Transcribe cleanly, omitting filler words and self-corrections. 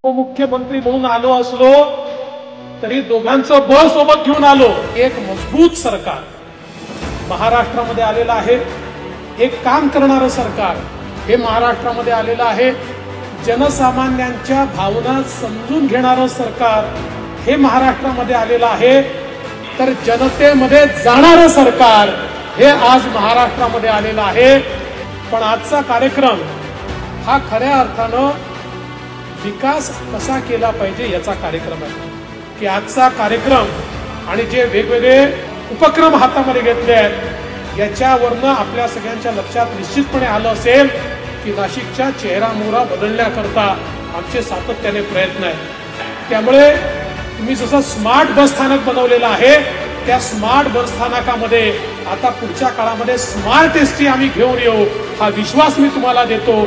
उपमुख्यमंत्री म्हणून आलो असलो तरी दोघांचं बळ सोबत घेऊन आलो। एक मजबूत सरकार महाराष्ट्रामध्ये आलेलं आहे, एक काम करणारं सरकार हे महाराष्ट्रामध्ये आलेलं आहे, जनसामान्यांच्या भावना समजून घेणारं सरकार हे महाराष्ट्रामध्ये आलेलं आहे, तर जनतेमध्ये जाणारं सरकार हे आज महाराष्ट्रामध्ये आलेलं आहे। पण आजचा कार्यक्रम हा खऱ्या अर्थानं विकास कसा केला पाहिजे याचा कार्यक्रम आहे की आजचा कार्यक्रम आणि जे वेगवेगळे उपक्रम हातामध्ये घेतले आहेत याच्यावरनं आपल्या सगळ्यांच्या लक्षात निश्चितपणे आलं असेल की नाशिकच्या चेहरा-मोहरा बदलण्याकरता आमचे सातत्याने प्रयत्न आहेत। त्यामुळे तुम्ही जसं स्मार्ट बस स्थानक बनवलेलं आहे त्या स्मार्ट बस स्थानकामध्ये आता पुढच्या काळामध्ये स्मार्ट एसटी आम्ही घेऊन येऊ हा विश्वास मी तुम्हाला देतो।